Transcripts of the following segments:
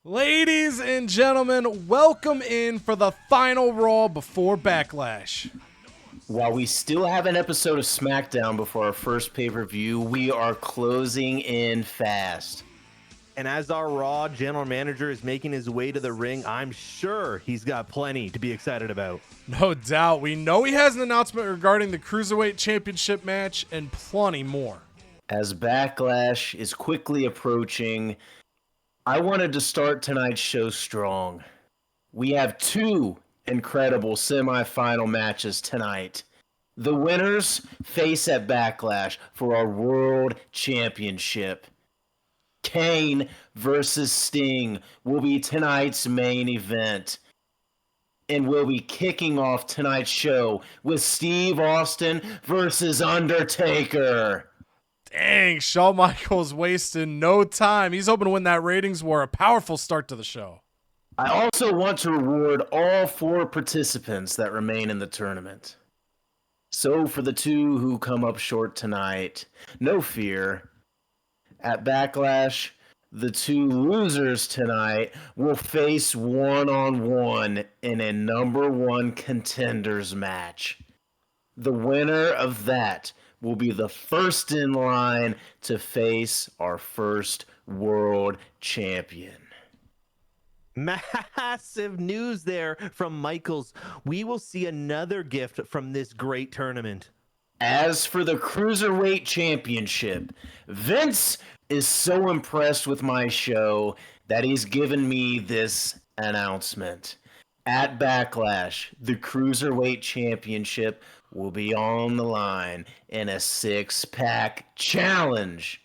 Ladies and gentlemen, welcome in for the final Raw before Backlash. While we still have an episode of SmackDown before our first pay-per-view, we are closing in fast. And as our Raw general manager is making his way to the ring, I'm sure he's got plenty to be excited about. No doubt. We know he has an announcement regarding the Cruiserweight Championship match and plenty more. As Backlash is quickly approaching, I wanted to start tonight's show strong. We have two incredible semifinal matches tonight. The winners face at Backlash for our World Championship. Kane versus Sting will be tonight's main event. And we'll be kicking off tonight's show with Steve Austin versus Undertaker. Dang, Shawn Michaels wasting no time. He's hoping to win that ratings war. A powerful start to the show. I also want to reward all four participants that remain in the tournament. So for the two who come up short tonight, no fear. At Backlash, the two losers tonight will face one-on-one in a number one contenders match. The winner of that will be the first in line to face our first world champion. Massive news there from Michaels. We will see another gift from this great tournament. As for the Cruiserweight Championship, Vince is so impressed with my show that he's given me this announcement. At Backlash, the Cruiserweight Championship will be on the line in a six-pack challenge.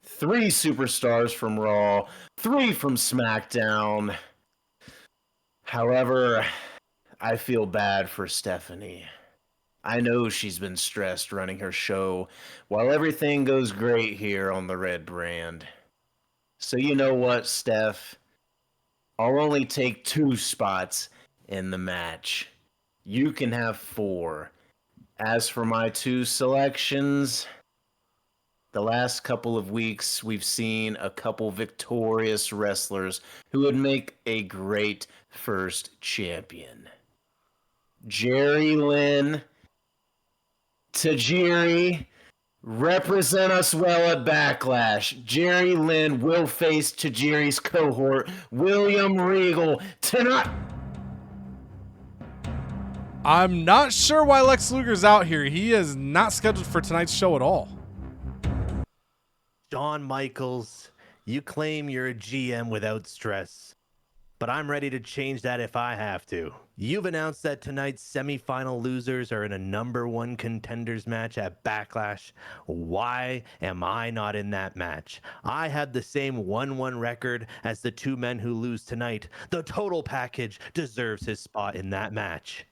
3 superstars from Raw, 3 from SmackDown. However, I feel bad for Stephanie. I know she's been stressed running her show while everything goes great here on the Red Brand. So you know what, Steph? I'll only take 2 spots in the match. You can have 4. As for my 2 selections, the last couple of weeks we've seen a couple victorious wrestlers who would make a great first champion. Jerry Lynn, Tajiri, represent us well at Backlash. Jerry Lynn will face Tajiri's cohort, William Regal, tonight. I'm not sure why Lex Luger's out here. He is not scheduled for tonight's show at all. Shawn Michaels, you claim you're a GM without stress, but I'm ready to change that if I have to. You've announced that tonight's semifinal losers are in a number one contenders match at Backlash. Why am I not in that match? I have the same 1-1 record as the 2 men who lose tonight. The total package deserves his spot in that match.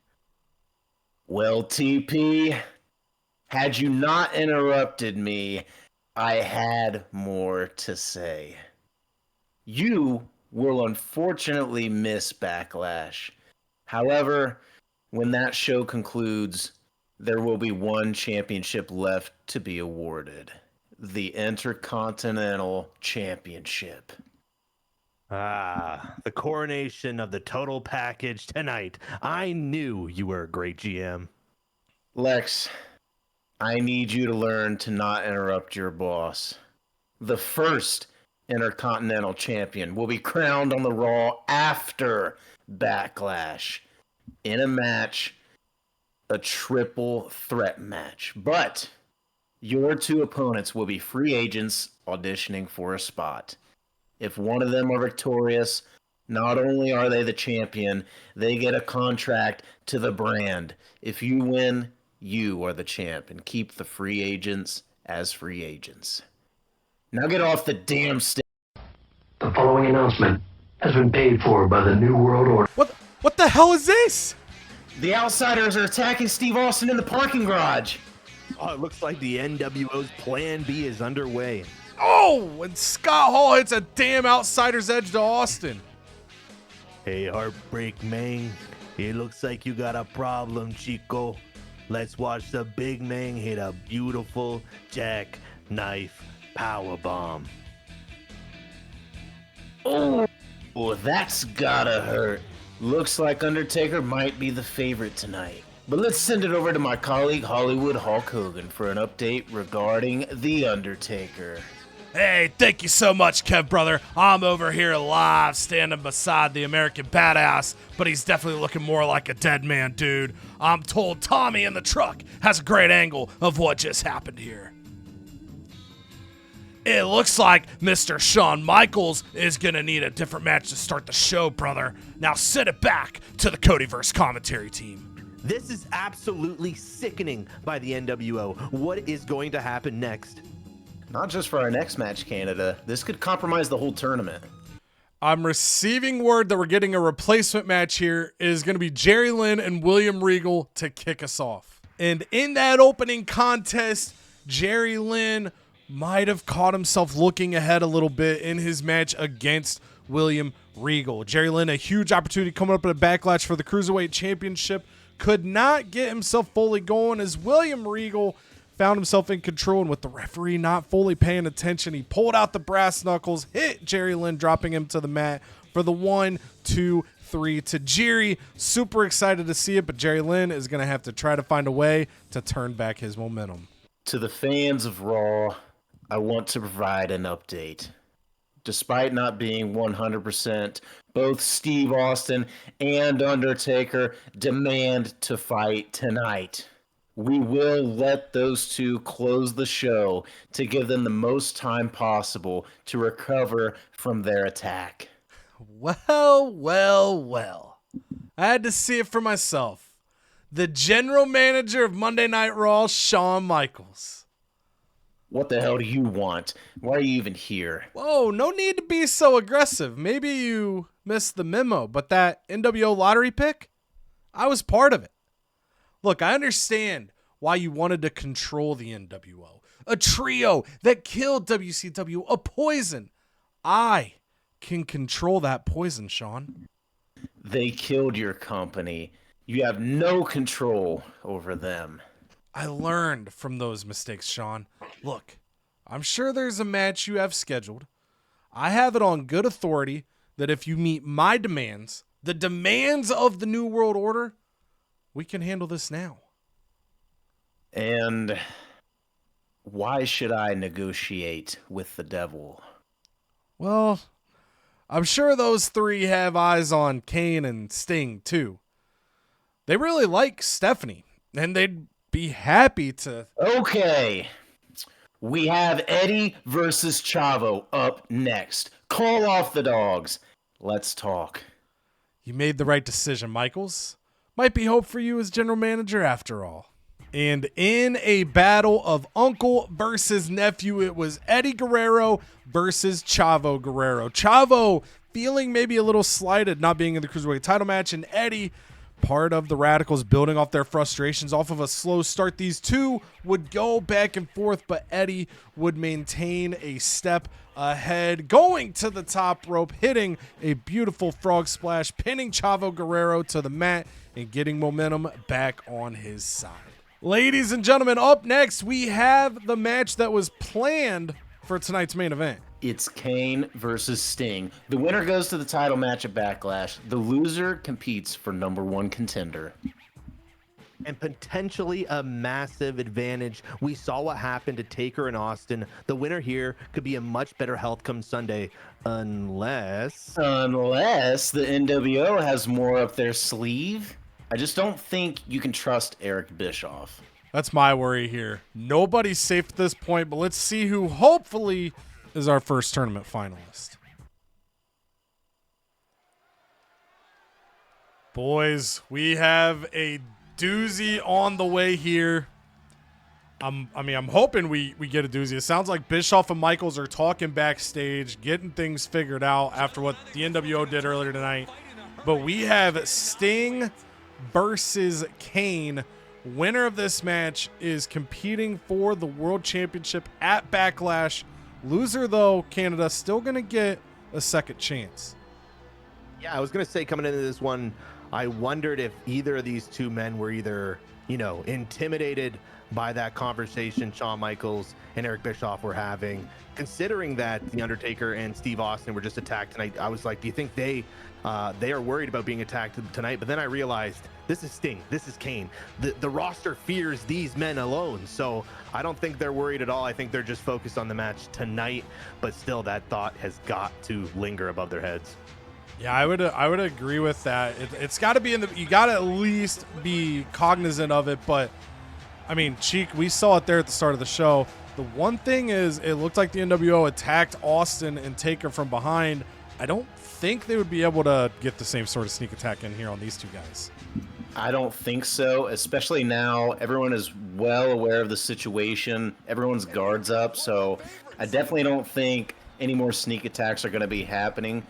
Well, TP, had you not interrupted me, I had more to say. You will unfortunately miss Backlash. However, when that show concludes, there will be one championship left to be awarded. The Intercontinental Championship. The coronation of the total package tonight. I knew you were a great GM. Lex, I need you to learn to not interrupt your boss. The first Intercontinental Champion will be crowned on the Raw after Backlash in a match, a triple threat match. But your 2 opponents will be free agents auditioning for a spot. If one of them are victorious, not only are they the champion, they get a contract to the brand. If you win, you are the champ, and keep the free agents as free agents. Now get off the damn stage. The following announcement has been paid for by the New World Order. What the hell is this? The Outsiders are attacking Steve Austin in the parking garage. Oh, it looks like the NWO's Plan B is underway. Oh, and Scott Hall hits a damn outsider's edge to Austin. Hey, Heartbreak Man, it looks like you got a problem, Chico. Let's watch the big man hit a beautiful jackknife powerbomb. Oh, Ooh, that's gotta hurt. Looks like Undertaker might be the favorite tonight. But let's send it over to my colleague Hollywood Hulk Hogan for an update regarding The Undertaker. Hey, thank you so much, Kev, brother. I'm over here live standing beside the American Badass, but he's definitely looking more like a dead man, dude. I'm told Tommy in the truck has a great angle of what just happened here. It looks like Mr. Shawn Michaels is going to need a different match to start the show, brother. Now send it back to the CodyVerse commentary team. This is absolutely sickening by the NWO. What is going to happen next? Not just for our next match, Canada. This could compromise the whole tournament. I'm receiving word that we're getting a replacement match here. It is going to be Jerry Lynn and William Regal to kick us off. And in that opening contest, Jerry Lynn might have caught himself looking ahead a little bit in his match against William Regal. Jerry Lynn, a huge opportunity coming up at a Backlash for the Cruiserweight Championship, could not get himself fully going as William Regal found himself in control, and with the referee not fully paying attention, he pulled out the brass knuckles, hit Jerry Lynn, dropping him to the mat for the 1, 2, 3 to Jerry. Super excited to see it, but Jerry Lynn is going to have to try to find a way to turn back his momentum. To the fans of Raw, I want to provide an update. Despite not being 100%, both Steve Austin and Undertaker demand to fight tonight. We will let those two close the show to give them the most time possible to recover from their attack. Well. I had to see it for myself. The general manager of Monday Night Raw, Shawn Michaels. What the hell do you want? Why are you even here? Whoa, no need to be so aggressive. Maybe you missed the memo, but that NWO lottery pick, I was part of it. Look, I understand why you wanted to control the NWO. A trio that killed WCW, a poison. I can control that poison, Shawn. They killed your company. You have no control over them. I learned from those mistakes, Shawn. Look, I'm sure there's a match you have scheduled. I have it on good authority that if you meet my demands, the demands of the New World Order, we can handle this now. And why should I negotiate with the devil? Well, I'm sure those three have eyes on Kane and Sting, too. They really like Stephanie, and they'd be happy to... Okay. We have Eddie versus Chavo up next. Call off the dogs. Let's talk. You made the right decision, Michaels. Might be hope for you as general manager after all. And in a battle of uncle versus nephew, it was Eddie Guerrero versus Chavo Guerrero. Chavo feeling maybe a little slighted not being in the Cruiserweight title match, and Eddie, part of the Radicalz, building off their frustrations off of a slow start. These two would go back and forth, but Eddie would maintain a step ahead, going to the top rope, hitting a beautiful frog splash, pinning Chavo Guerrero to the mat, and getting momentum back on his side. Ladies and gentlemen, up next, we have the match that was planned for tonight's main event. It's Kane versus Sting. The winner goes to the title match at Backlash. The loser competes for #1 contender. And potentially a massive advantage. We saw what happened to Taker and Austin. The winner here could be in much better health come Sunday, unless the NWO has more up their sleeve. I just don't think you can trust Eric Bischoff. That's my worry here. Nobody's safe at this point, but let's see who hopefully is our first tournament finalist. Boys, we have a doozy on the way here. I'm hoping we get a doozy. It sounds like Bischoff and Michaels are talking backstage, getting things figured out after what the NWO did earlier tonight. But we have Sting versus Kane. Winner of this match is competing for the World Championship at Backlash. Loser, though, Canada, still going to get a second chance. Yeah, I was going to say coming into this one, I wondered if either of these two men were either you know, intimidated by that conversation Shawn Michaels and Eric Bischoff were having. Considering that The Undertaker and Steve Austin were just attacked tonight, I was like, do you think they are worried about being attacked tonight? But then I realized this is Sting, this is Kane. The roster fears these men alone, so I don't think they're worried at all. I think they're just focused on the match tonight, but still that thought has got to linger above their heads. Yeah, I would agree with that. It's got to be you got to at least be cognizant of it. But I mean, Cheek, we saw it there at the start of the show. The one thing is, it looked like the NWO attacked Austin and Taker from behind. I don't think they would be able to get the same sort of sneak attack in here on these two guys. I don't think so, especially now. Everyone is well aware of the situation. Everyone's guards up, so I definitely don't think any more sneak attacks are going to be happening.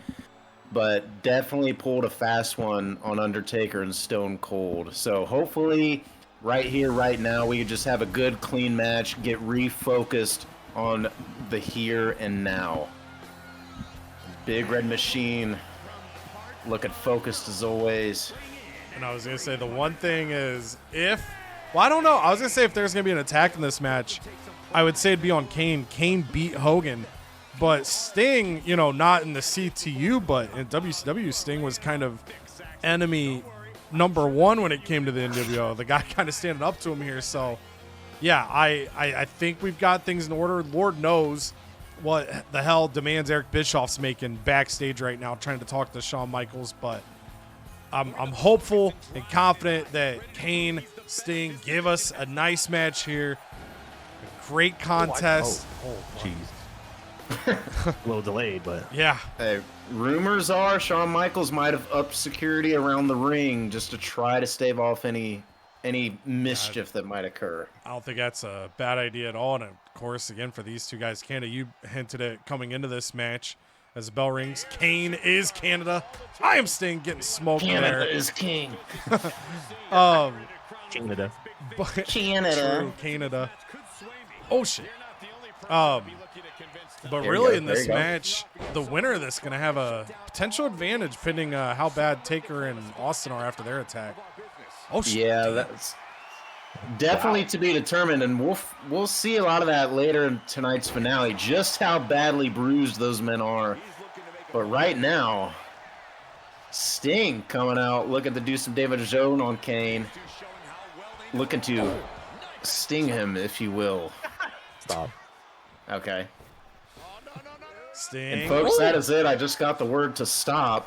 But definitely pulled a fast one on Undertaker and Stone Cold. So hopefully, right here, right now, we just have a good, clean match, get refocused on the here and now. Big Red Machine, looking focused as always. And I was going to say, the one thing is, I don't know. I was going to say, if there's going to be an attack in this match, I would say it'd be on Kane. Kane beat Hogan. But Sting, you know, not in the CTU, but in WCW, Sting was kind of enemy number one when it came to the NWO. The guy kind of standing up to him here. So, yeah, I think we've got things in order. Lord knows what the hell demands Eric Bischoff's making backstage right now, trying to talk to Shawn Michaels. But I'm hopeful and confident that Kane, Sting give us a nice match here. A great contest. Jeez. A little delayed, but yeah. Hey, rumors are Shawn Michaels might have upped security around the ring just to try to stave off any mischief that might occur. I don't think that's a bad idea at all. And of course, again, for these two guys, Canada, you hinted at coming into this match. As the bell rings, Kane is Canada. I am Sting, getting smoked Canada there. is king. Canada. But, Canada. True, Canada. Oh, shit. But There you really, go, in there this you go. match, the winner of this is going to have a potential advantage pending how bad Taker and Austin are after their attack. Oh, shit. Yeah, that's definitely to be determined, and we'll see a lot of that later in tonight's finale, just how badly bruised those men are. But right now, Sting coming out, looking to do some David Jones on Kane, looking to sting him, if you will. Stop. Okay. Sting. And folks, that is it. I just got the word to stop.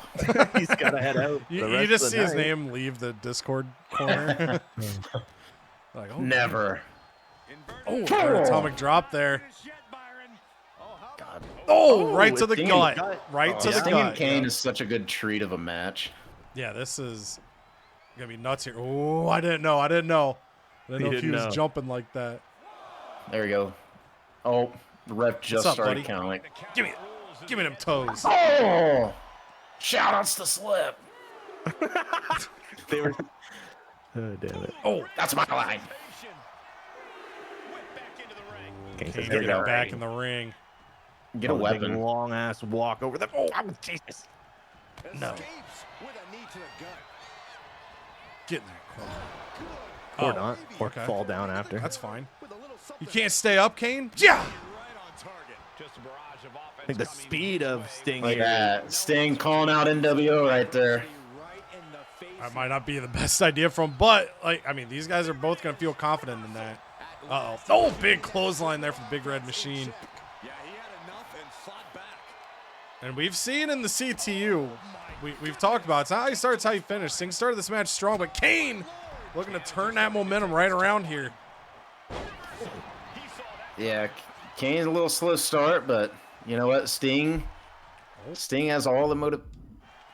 He's got to head out. You just see his name leave the Discord corner. Like, oh, Never. Oh, an atomic drop there. God. Oh, right to the Sting in gut. the gut. Right to the Sting and gut. Kane Yeah. is such a good treat of a match. Yeah, this is going to be nuts here. Oh, I didn't know. I didn't know if he didn't was know. jumping like that. There we go. Oh, the ref just up, started buddy? counting. Give me them toes. Oh! Shout-outs to Slip. They were. Oh, damn it. Oh, That's my line. Kane There you getting go. back in the ring. Get a weapon. Long ass walk over the. Oh, Jesus. No. Get in that corner. Or Oh, not. Or okay. fall down after. That's fine. You can't stay up, Kane? Yeah. I think the speed of Sting Like here. that. Sting calling out NWO right there. That might not be the best idea from, but like, I mean, these guys are both going to feel confident in that. Uh-oh. Oh, big clothesline there for the Big Red Machine. And we've seen in the CTU, we've talked about it. It's not how you start, it's how you finish. Sting started this match strong, but Kane looking to turn that momentum right around here. Yeah, Kane's a little slow start, but you know what? Sting has all the motive.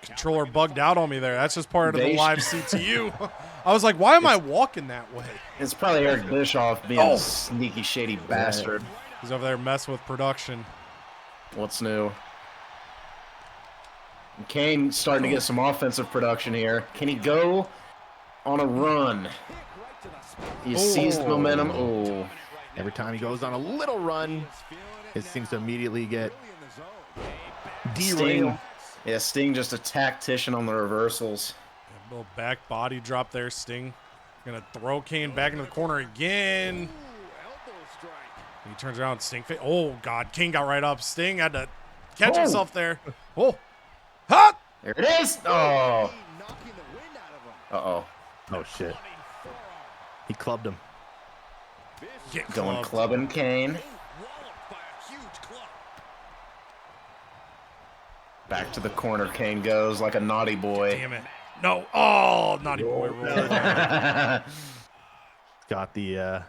Controller bugged out on me there. That's just part of the They live CTU. I was like, why am I walking that way? It's probably Eric Bischoff being a sneaky, shady bastard. He's over there messing with production. What's new? Kane starting to get some offensive production here. Can he go on a run? He sees the momentum. Oh, Every time he goes on a little run, it seems to immediately get derailed. Sting. Yeah, Sting just a tactician on the reversals. Little back body drop there, Sting. Gonna throw Kane back into the corner again. He turns around, Sting. Oh, God. Kane got right up. Sting had to catch himself there. Oh. Ha! There it is. Oh. Uh-oh. Oh, shit. He clubbed him. Going clubbing Kane. Back to the corner Kane goes like a naughty boy. Damn it. No. Oh, naughty boy. Got the,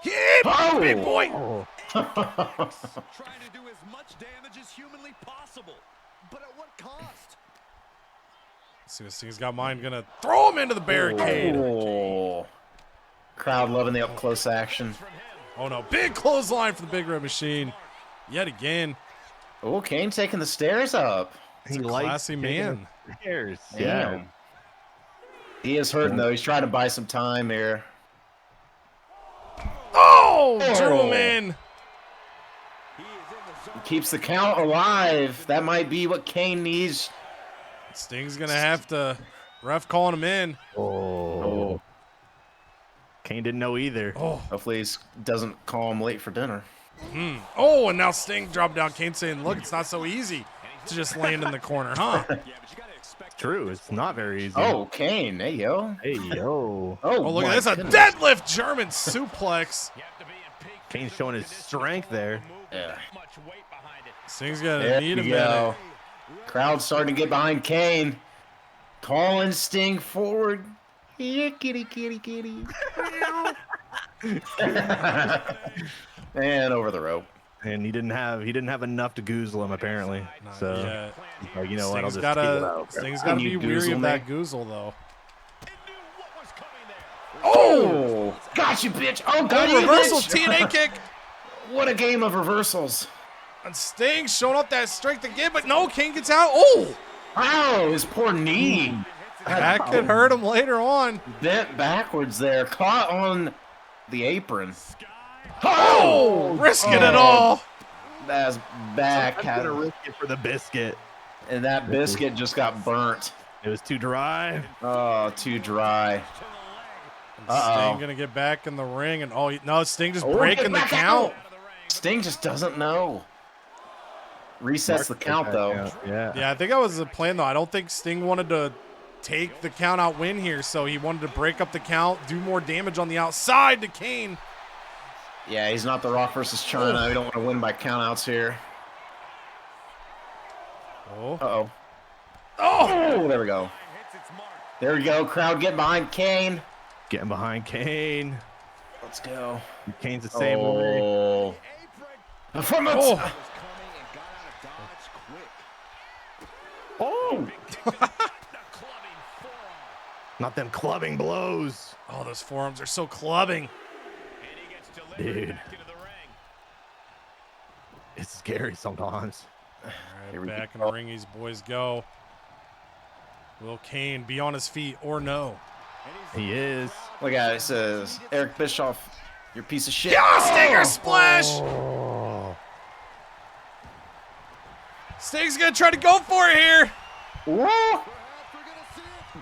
big boy. Oh. Trying to do as much damage as humanly possible. But at what cost? See what Sting's got mine. Gonna throw him into the barricade. Oh. Crowd loving the up-close action. Oh, no. Big clothesline for the Big Red Machine. Yet again. Oh, Kane taking the stairs up. He's a classy man. Stairs. Damn. Yeah. He is hurting, though. He's trying to buy some time here. Oh, drew him in. He keeps the count alive. That might be what Kane needs. Sting's going to have to ref calling him in. Oh. Kane didn't know either. Oh. Hopefully he doesn't call him late for dinner. Oh, and now Sting dropped down. Kane saying, look, it's not so easy to just land in the corner, huh? True. It's not very easy. Oh, Kane. Hey, yo. Hey, yo. Oh, look my at this. goodness. A deadlift German suplex. Kane's showing his strength there. Yeah. Sting's going to There need a we minute. go. Crowd starting to get behind Kane. Calling Sting forward. Here, kitty, kitty, kitty. And over the rope. And he didn't have enough to goozle him apparently. So Yeah. like, you know what? I'll Sting's just keep it gotta, out. Sting's gotta Can be you weary goozle of me? that goozle, though. Oh! Got you, bitch! Oh, got you, Reversal bitch! TNA kick. What a game of reversals. And Sting showing up that strength again, but no, Kane gets out. Oh! Ow, his poor knee. That could hurt him later on. Bent backwards there. Caught on the apron. Oh! Risking it all. That's back. I'm gonna risk it for the biscuit. And that biscuit just got burnt. It was too dry. Oh, too dry. Sting gonna get back in the ring, and no, Sting just Oh, breaking get the back count. out. Sting just doesn't know. Resets the count, though. Yeah. Yeah, I think that was the plan, though. I don't think Sting wanted to take the count out win here, so he wanted to break up the count, do more damage on the outside to Kane. Yeah, he's not the Rock versus China. We don't want to win by countouts here. Oh. Uh-oh. Oh! Oh, there we go. There we go. Crowd get behind Kane. Getting behind Kane. Let's go. Kane's the same way. Oh. From the Oh. Oh. Not them clubbing blows. Oh, those forearms are so clubbing. Dude. It's scary sometimes. All Here right, we back in go. the ring, these boys go. Will Kane be on his feet or no? He is. Look at it. It says, Eric Bischoff, you're a piece of shit. Yeah, Stinger splash! Oh. Sting's gonna try to go for it here. Whoa.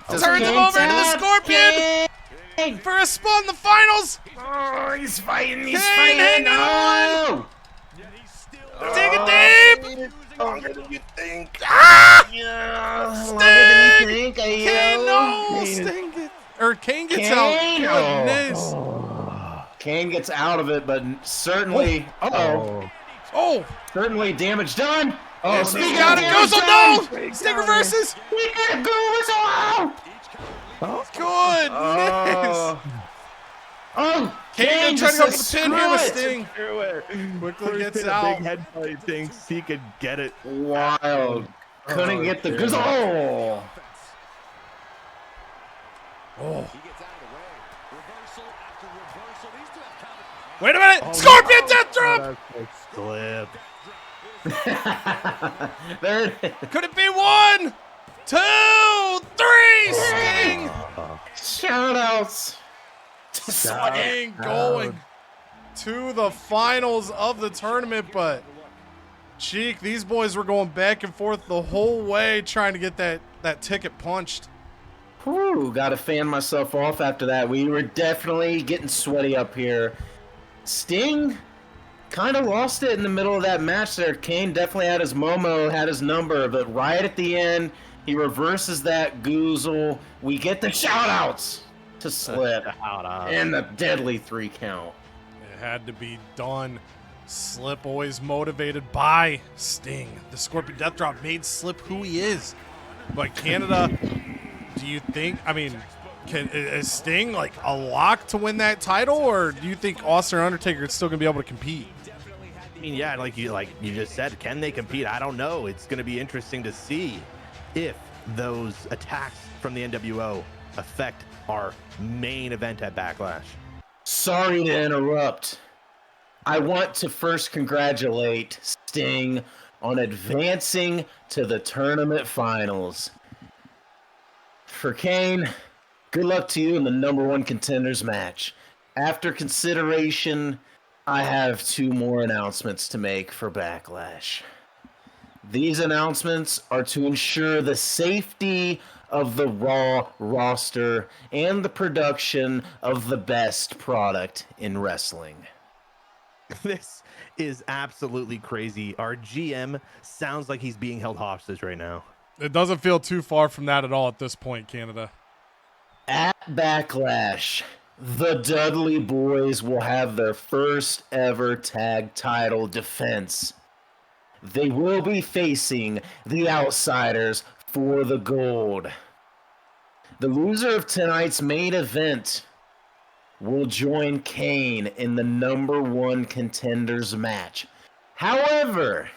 Turns him over into the Scorpion Kane. for a spot in the finals. Oh, he's fighting. He's Kane fighting. hanging on. Oh. Dig it deep. Longer than you think. Ah! Yeah. Sting. Longer than you think. Kane, no. Kane. Sting gets, or Kane gets Kane. out. Goodness. Kane gets out of it, but certainly. Uh-oh. Oh, Certainly damage done. Oh, Sting got it. Goes on. No. Sting reverses. We gotta go. It's all out. Goodness. Oh, Kane gonna try to go for the pin here with Sting. Quickly Quickly gets a out. big head fight, thinks he could get it. Wild. Couldn't get the good. Oh. Oh. Wait a minute. Scorpion death drop. Slip. There it is. Could it be 1, 2, 3? Sting. Shoutouts. Sting going to the finals of the tournament, but Cheek, these boys were going back and forth the whole way trying to get that ticket punched. Whew, got to fan myself off after that. We were definitely getting sweaty up here. Sting kind of lost it in the middle of that match there. Kane definitely had his Momo, had his number, but right at the end, he reverses that goozle. We get the shout-outs to Slip and the deadly 3 count. It had to be done. Slip always motivated by Sting. The Scorpion Death Drop made Slip who he is. But Canada, do you think, I mean, is Sting like a lock to win that title, or do you think Austin or Undertaker is still going to be able to compete? I mean, yeah, like you just said, can they compete? I don't know. It's going to be interesting to see if those attacks from the NWO affect our main event at Backlash. Sorry to interrupt. I want to first congratulate Sting on advancing to the tournament finals. For Kane, good luck to you in the #1 contenders match. After consideration, I have 2 more announcements to make for Backlash. These announcements are to ensure the safety of the Raw roster and the production of the best product in wrestling. This is absolutely crazy. Our GM sounds like he's being held hostage right now. It doesn't feel too far from that at all at this point, Canada. At Backlash, the Dudley Boys will have their first ever tag title defense. They will be facing the Outsiders for the gold. The loser of tonight's main event will join Kane in the #1 contenders match. However,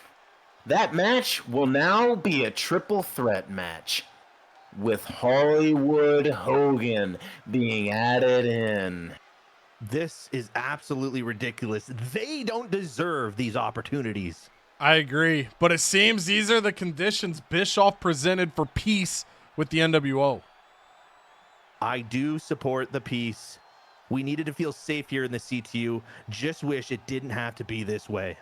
that match will now be a triple threat match, with Hollywood Hogan being added in. This is absolutely ridiculous. They don't deserve these opportunities. I agree, but it seems these are the conditions Bischoff presented for peace with the NWO. I do support the peace. We needed to feel safe here in the CTU. Just wish it didn't have to be this way.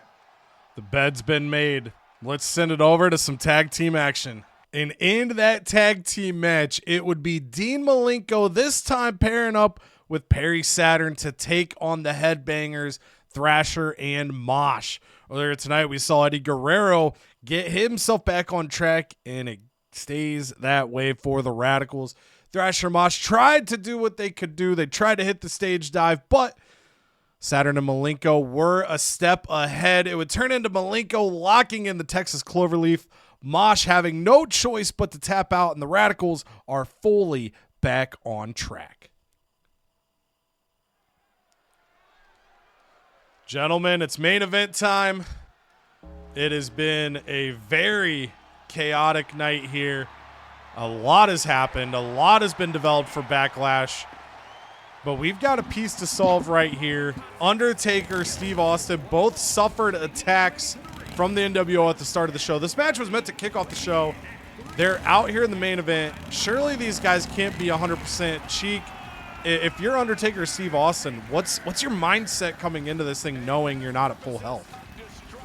The bed's been made. Let's send it over to some tag team action. And in that tag team match, it would be Dean Malenko, this time pairing up with Perry Saturn to take on the Headbangers, Thrasher and Mosh. Earlier tonight, we saw Eddie Guerrero get himself back on track, and it stays that way for the Radicalz. Thrasher and Mosh tried to do what they could do. They tried to hit the stage dive, but Saturn and Malenko were a step ahead. It would turn into Malenko locking in the Texas Cloverleaf, Mosh having no choice but to tap out, and the Radicalz are fully back on track. Gentlemen, it's main event time. It has been a very chaotic night here. A lot has happened. A lot has been developed for Backlash. But we've got a piece to solve right here. Undertaker, Steve Austin both suffered attacks from the NWO at the start of the show. This match was meant to kick off the show. They're out here in the main event. Surely these guys can't be 100% cheek. If you're Undertaker or Steve Austin, what's your mindset coming into this thing knowing you're not at full health?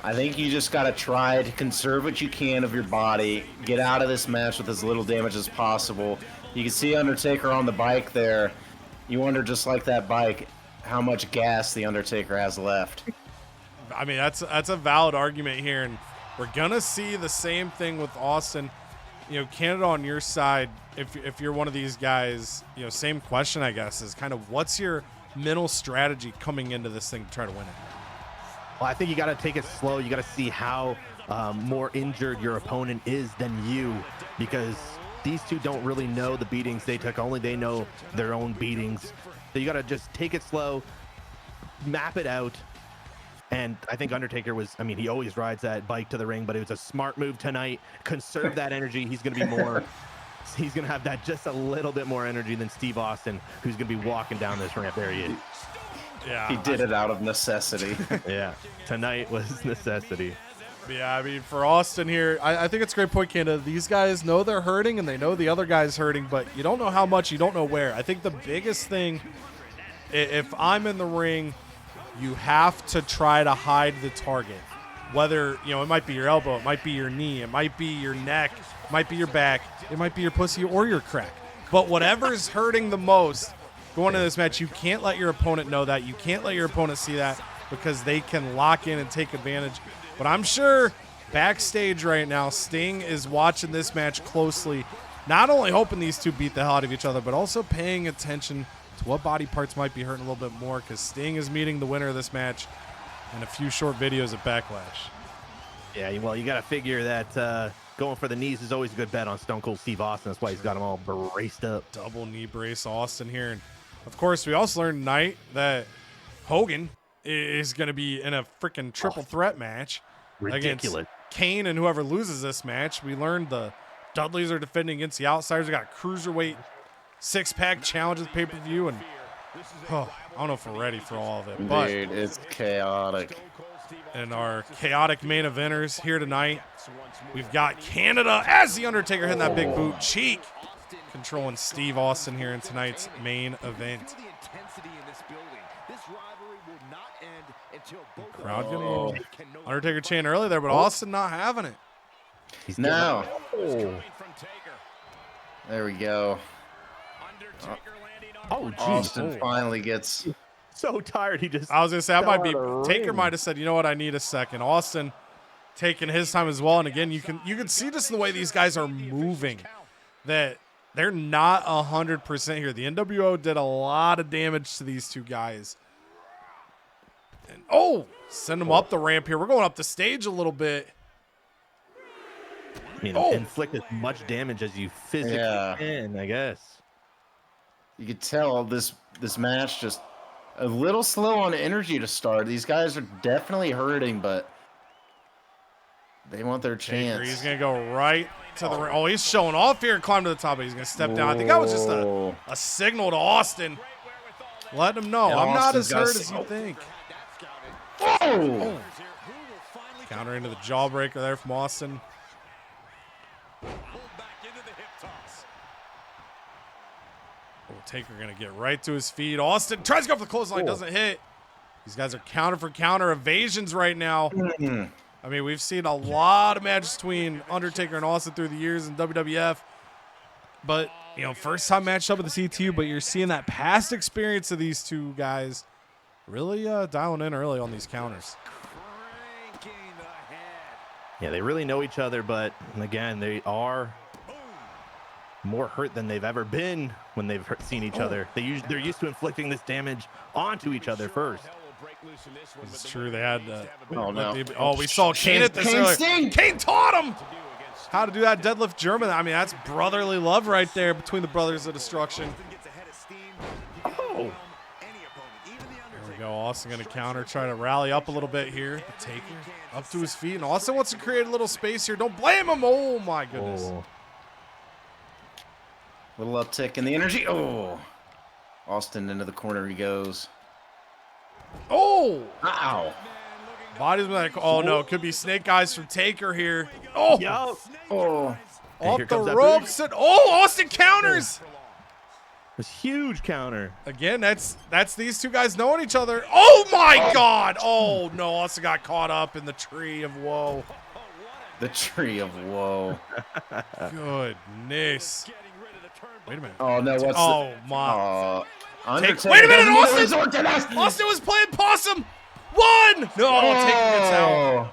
I think you just got to try to conserve what you can of your body, get out of this match with as little damage as possible. You can see Undertaker on the bike there. You wonder, just like that bike, how much gas the Undertaker has left. I mean, that's a valid argument here, and we're gonna see the same thing with Austin. You know, Canada on your side, if you're one of these guys, you know, same question, I guess, is kind of what's your mental strategy coming into this thing to try to win it? Well, I think you got to take it slow. You got to see how more injured your opponent is than you, because these two don't really know the beatings they took. Only they know their own beatings. So you got to just take it slow, map it out. And I think Undertaker was, I mean, he always rides that bike to the ring, but it was a smart move tonight. Conserve that energy. He's going to be more, he's going to have that just a little bit more energy than Steve Austin, who's going to be walking down this ramp. There he is. Yeah, He did it out of necessity. Yeah, tonight was necessity. Yeah, I mean, for Austin here, I think it's a great point, Canada. These guys know they're hurting, and they know the other guy's hurting, but you don't know how much, you don't know where. I think the biggest thing, if I'm in the ring, you have to try to hide the target. Whether, you know, it might be your elbow, it might be your knee, it might be your neck, it might be your back, it might be your pussy or your crack. But whatever's hurting the most going into this match, you can't let your opponent know that. You can't let your opponent see that because they can lock in and take advantage. But I'm sure backstage right now, Sting is watching this match closely, not only hoping these two beat the hell out of each other, but also paying attention to what body parts might be hurting a little bit more because Sting is meeting the winner of this match in a few short videos at Backlash. Yeah, well, you got to figure that going for the knees is always a good bet on Stone Cold Steve Austin. That's why he's got them all braced up. Double knee brace Austin here. And, of course, we also learned tonight that Hogan is going to be in a freaking triple threat match Ridiculous. against Kane and whoever loses this match. We learned the Dudleys are defending against the Outsiders. We got a Cruiserweight six-pack challenge at the pay-per-view. And I don't know if we're ready for all of it. But Dude, it's chaotic. in our chaotic main eventers here tonight, we've got Canada as the Undertaker hitting that big boot cheek, controlling Steve Austin here in tonight's main event. Crowd getting a little Undertaker chant early there, but Austin not having it. He's Now, Oh, there we go. oh geez. Austin finally gets. So tired. He just. I was gonna say I might be. Fell out of the Taker ring. might have said, you know what, I need a second. Austin taking his time as well, and again, you can see just in the way these guys are moving that they're not 100% here. The NWO did a lot of damage to these two guys. And send them up the ramp here. We're going up the stage a little bit. I mean, inflict as much damage as you physically can, I guess. You could tell this match just a little slow on energy to start. These guys are definitely hurting, but they want their chance. He's gonna go right to the ring. Oh, he's showing off here and climb to the top. But he's gonna step down. I think that was just a signal to Austin, letting him know I'm not as hurt as you think. Oh! Counter into the jawbreaker there from Austin. Taker gonna get right to his feet. Austin tries to go for the clothesline, doesn't hit. These guys are counter for counter evasions right now. I mean, we've seen a lot of matches between Undertaker and Austin through the years in WWF. But, first time matched up with the CTU, but you're seeing that past experience of these two guys really dialing in early on these counters. Yeah, they really know each other, but again, they are more hurt than they've ever been when they've seen each other. They're used to inflicting this damage onto each other first. It's true. They had. We saw Kane Kane- at this Kane earlier. Sting. Kane taught him how to do that deadlift German. I mean, that's brotherly love right there between the Brothers of Destruction. Oh, There we go. Austin going to counter, try to rally up a little bit here. The Taker up to his feet, and Austin wants to create a little space here. Don't blame him. Oh my goodness. Little uptick in the energy. Oh! Austin into the corner he goes. Oh! Ow! Body's like, oh no, it could be Snake Eyes from Taker here. Oh! yup. Oh! And Off here the comes that ropes. And, Austin counters! This huge counter. Again, that's these two guys knowing each other. Oh my God! Oh no, Austin got caught up in the tree of woe. The tree of woe. Goodness. Wait a minute. Oh no! What's Oh my. Undertaker Wait a minute, doesn't Austin! resort to that. Austin was playing possum. One. No, Taker gets out. Oh!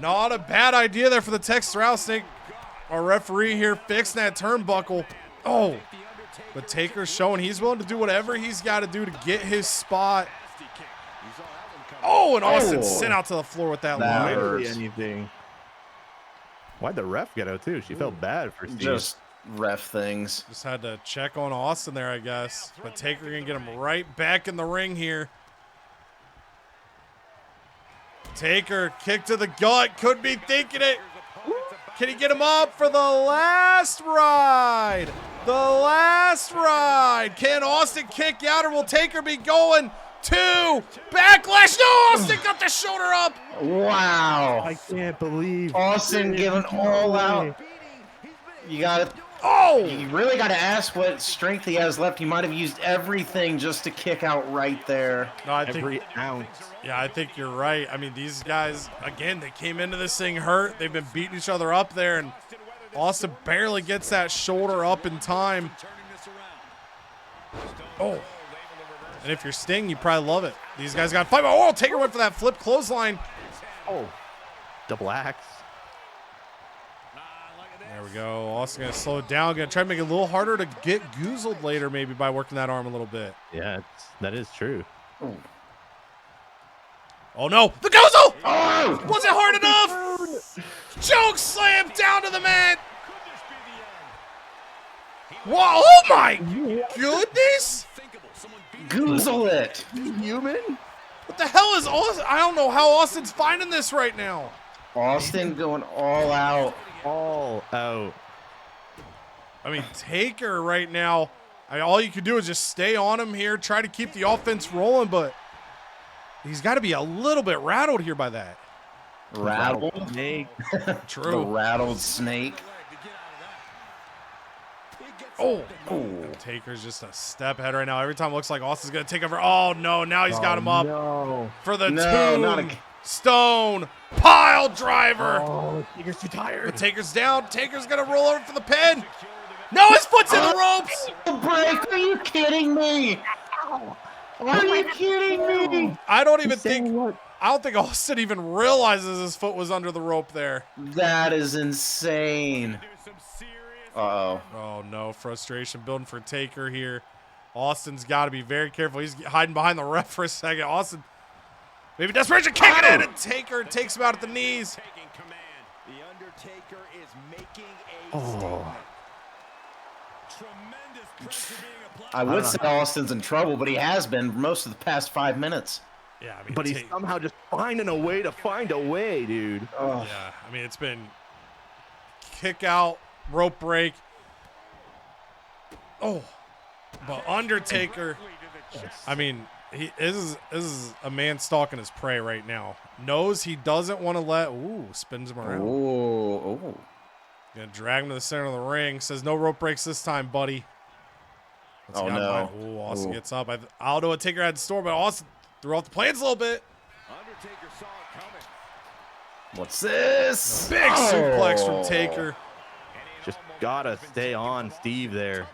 Not a bad idea there for the Texas Rattlesnake. Our referee here fixing that turnbuckle. Oh, but Taker's showing he's willing to do whatever he's got to do to get his spot. Oh, and Austin sent out to the floor with that That line. hurt. Literally anything. Why'd the ref get out too? She felt bad for Steve. Just ref things. Just had to check on Austin there, I guess. But Taker gonna get him right back in the ring here. Taker, kick to the gut. Could be thinking it. Can he get him up for the last ride? The last ride. Can Austin kick out, or will Taker be going to Backlash? No, Austin got the shoulder up. Wow! I can't believe Austin giving all out. You got to. Oh! You really got to ask what strength he has left. He might have used everything just to kick out right there. No, I think, every ounce. yeah, I think you're right. I mean, these guys, again, they came into this thing hurt. They've been beating each other up there, and Austin barely gets that shoulder up in time. Oh. And if you're Sting, you probably love it. These guys got fight. Oh, Taker went for that flip clothesline. Oh. Double axe. There we go. Austin gonna slow it down. Gonna try to make it a little harder to get goozled later, maybe by working that arm a little bit. Yeah, that is true. Oh no, the goozle! Oh! Wasn't hard enough. Choke slam down to the mat. Whoa! Oh my goodness! Goozle it. Human? What the hell is Austin? I don't know how Austin's finding this right now. Austin going all out. All out. I mean, Taker right now, all you can do is just stay on him here, try to keep the offense rolling, but he's got to be a little bit rattled here by that. Rattled? Snake. True. The rattled snake. Oh. Taker's just a step ahead right now. Every time it looks like Austin's going to take over. Oh, no. Now he's got him up for the tombstone pile driver. Oh, Taker's too tired. The Taker's down. Taker's going to roll over for the pin. No, his foot's in the ropes. Break. Are you kidding me? Are you kidding me? I don't think Austin even realizes his foot was under the rope there. That is insane. Uh-oh. Oh, no. Frustration building for Taker here. Austin's got to be very careful. He's hiding behind the ref for a second. Austin, maybe desperation, kicking in, and Taker takes him out at the knees. The Undertaker is making a Oh. tremendous pressure being applied. I would say Austin's in trouble, but he has been most of the past 5 minutes. Yeah, I mean, But he's somehow just finding a way to find a way, dude. Oh. yeah, I mean, it's been kick out, rope break. Oh, but Undertaker, I mean, this is a man stalking his prey right now. Knows he doesn't want to let, spins him around. Oh. Gonna drag him to the center of the ring. Says no rope breaks this time, buddy. Oh, no. Austin gets up. I don't know what Taker had in store, but Austin threw off the plans a little bit. Undertaker saw it coming. What's this? Big suplex from Taker. Just gotta stay on Steve there.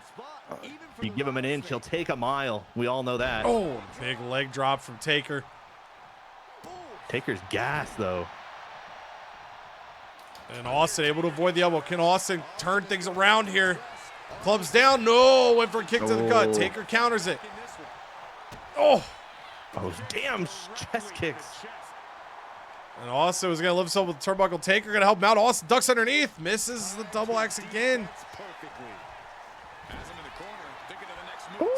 If you give him an inch, he'll take a mile. We all know that. Oh, big leg drop from Taker. Taker's gas, though. And Austin able to avoid the elbow. Can Austin turn things around here? Clubs down. No, went for a kick to the gut. Taker counters it. Oh. Those damn chest kicks. And Austin was going to lift himself with the turnbuckle. Taker going to help him out. Austin ducks underneath. Misses the double axe again.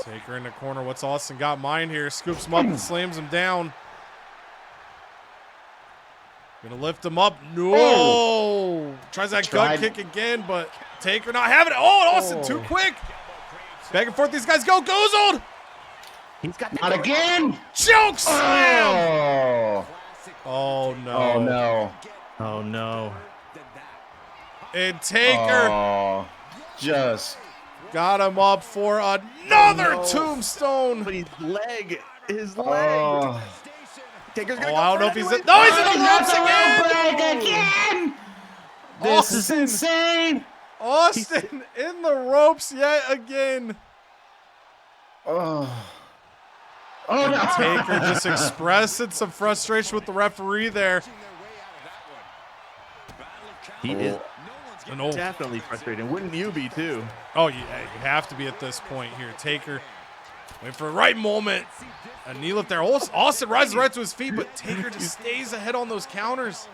Taker in the corner. What's Austin got mine here? Scoops him up and slams him down. Gonna lift him up. No! Tries that gut kick again, but Taker not having it. Oh, and Austin too quick. Back and forth these guys go. Goozled! He's got Not again! Choke slam! Oh. Oh, no. Oh, no. Oh, no. And Taker Just. got him up for another tombstone. But his leg. Oh. Taker's Oh, gonna I don't know if he's in. No, he's in the ropes again! Again! This is insane! Austin in the ropes yet again. Oh. Oh, no. Taker just expressing some frustration with the referee there. He is And oh, definitely frustrated. Wouldn't you be, too? oh, you have to be at this point here. Taker wait for the right moment. A knee lift there. Austin rises right to his feet, but Taker just stays ahead on those counters.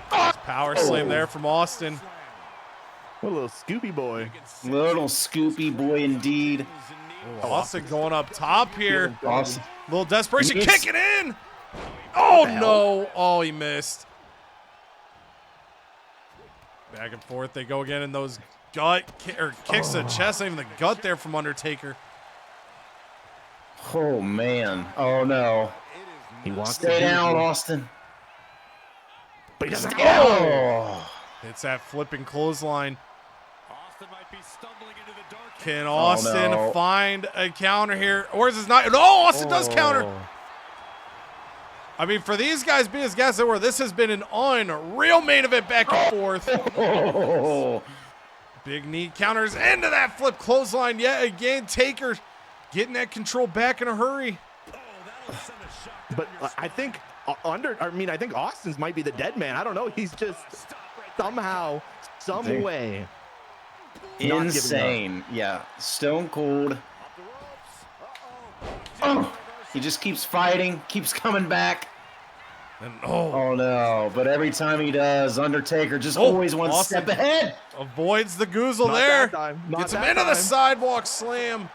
Power slam there from Austin. What a little Scooby boy. Little Scoopy boy indeed. Austin going up top here. Austin. Little desperation, Yes. kicking in. Oh, no. Oh, he missed. Back and forth they go again, and those kicks to the chest, not even the gut there from Undertaker. Oh, man. Oh, no. He wants Stay to down, Austin. But he doesn't. Oh. It's that flipping clothesline. Austin might be stumbling into the dark. Can Austin no. find a counter here? Or is this not? No, Austin does counter. I mean, for these guys being as guys they were, this has been an unreal main event back and forth. Oh, Big knee counters into that flip clothesline yet again. Taker getting that control back in a hurry. But I think I think Austin's might be the dead man. I don't know. He's just somehow, some way. insane. Yeah, Stone Cold. Oh, he just keeps fighting, keeps coming back. And Oh no, but every time he does, Undertaker just always one step ahead. Avoids the goozle Not there. that time. Not Gets him that into the time. sidewalk slam.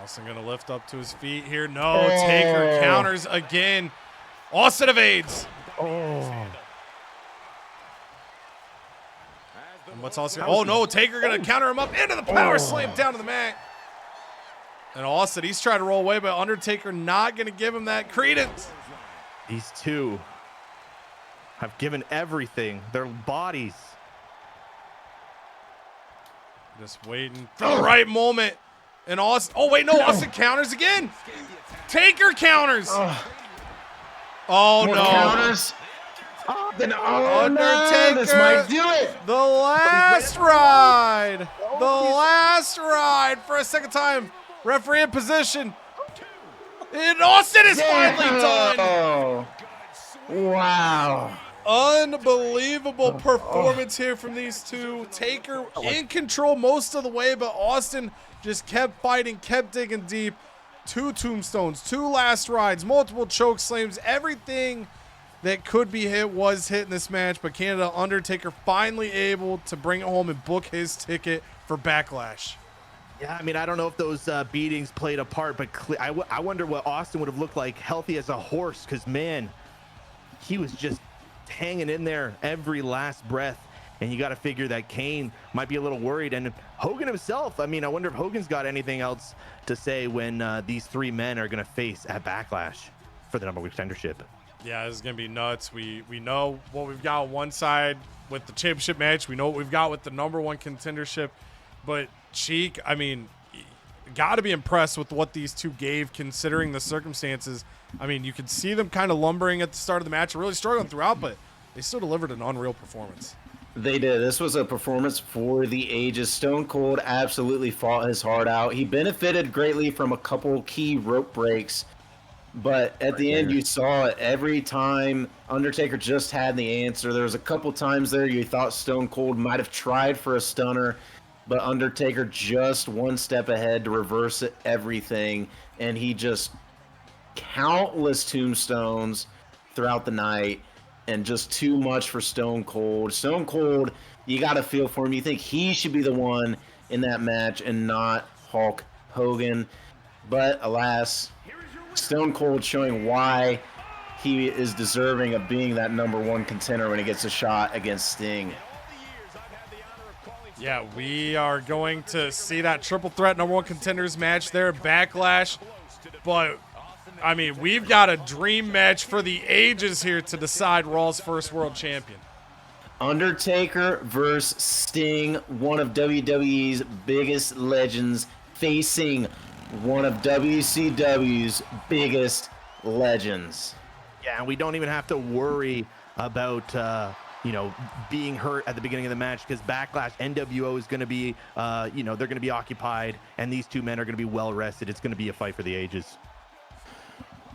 Austin gonna lift up to his feet here. No, Taker counters again. Austin evades. And what's Austin? Oh no, Taker gonna counter him up into the power slam down to the mat. And Austin, he's trying to roll away, but Undertaker not gonna give him that credence. These two have given everything, their bodies. Just waiting for the right moment. And Austin, oh wait, no, Austin counters again. Taker counters. Oh More no. counters. Then Undertaker. this might do it. The last ride. The last ride for a second time. Referee in position. And Austin is finally done. Oh, wow. Unbelievable performance here from these two. Taker in control most of the way, but Austin just kept fighting, kept digging deep. 2 tombstones, 2 last rides, multiple choke slams. Everything that could be hit was hit in this match, but Canada Undertaker finally able to bring it home and book his ticket for Backlash. Yeah, I mean, I don't know if those beatings played a part, but I wonder what Austin would have looked like healthy as a horse, because, man, he was just hanging in there every last breath. And you got to figure that Kane might be a little worried. And Hogan himself, I mean, I wonder if Hogan's got anything else to say when these 3 men are going to face at Backlash for the #1 contendership. Yeah, this is going to be nuts. We know what we've got on one side with the championship match. We know what we've got with the #1 contendership. But Cheek, I mean, got to be impressed with what these two gave considering the circumstances. I mean, you could see them kind of lumbering at the start of the match, really struggling throughout, but they still delivered an unreal performance. They did. This was a performance for the ages. Stone Cold absolutely fought his heart out. He benefited greatly from a couple key rope breaks, but at the end you saw it every time Undertaker just had the answer. There was a couple times there you thought Stone Cold might have tried for a stunner, but Undertaker just one step ahead to reverse everything, and he just countless tombstones throughout the night. And just too much for Stone Cold. Stone Cold, you got to feel for him. You think he should be the one in that match and not Hulk Hogan. But alas, Stone Cold showing why he is deserving of being that #1 contender when he gets a shot against Sting. Yeah, we are going to see that triple threat #1 contenders match there, Backlash. But I mean, we've got a dream match for the ages here to decide Raw's first world champion. Undertaker versus Sting, one of WWE's biggest legends, facing one of WCW's biggest legends. Yeah, and we don't even have to worry about being hurt at the beginning of the match, because Backlash, NWO is going to be, they're going to be occupied, and these 2 men are going to be well rested. It's going to be a fight for the ages.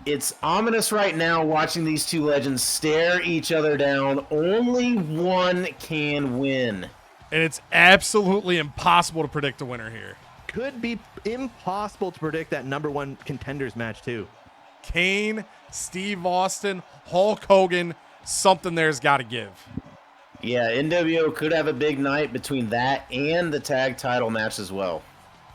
It's ominous right now watching these 2 legends stare each other down. Only one can win. And it's absolutely impossible to predict a winner here. Could be impossible to predict that #1 contenders match too. Kane, Steve Austin, Hulk Hogan, something there's got to give. Yeah, NWO could have a big night between that and the tag title match as well.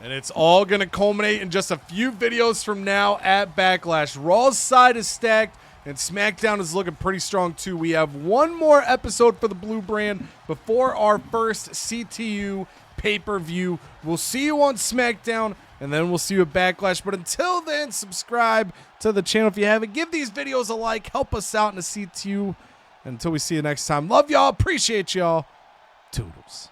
And it's all going to culminate in just a few videos from now at Backlash. Raw's side is stacked, and SmackDown is looking pretty strong too. We have one more episode for the Blue Brand before our first CTU pay-per-view. We'll see you on SmackDown, and then we'll see you at Backlash. But until then, subscribe to the channel if you haven't. Give these videos a like. Help us out in the CTU. And until we see you next time, love y'all. Appreciate y'all. Toodles.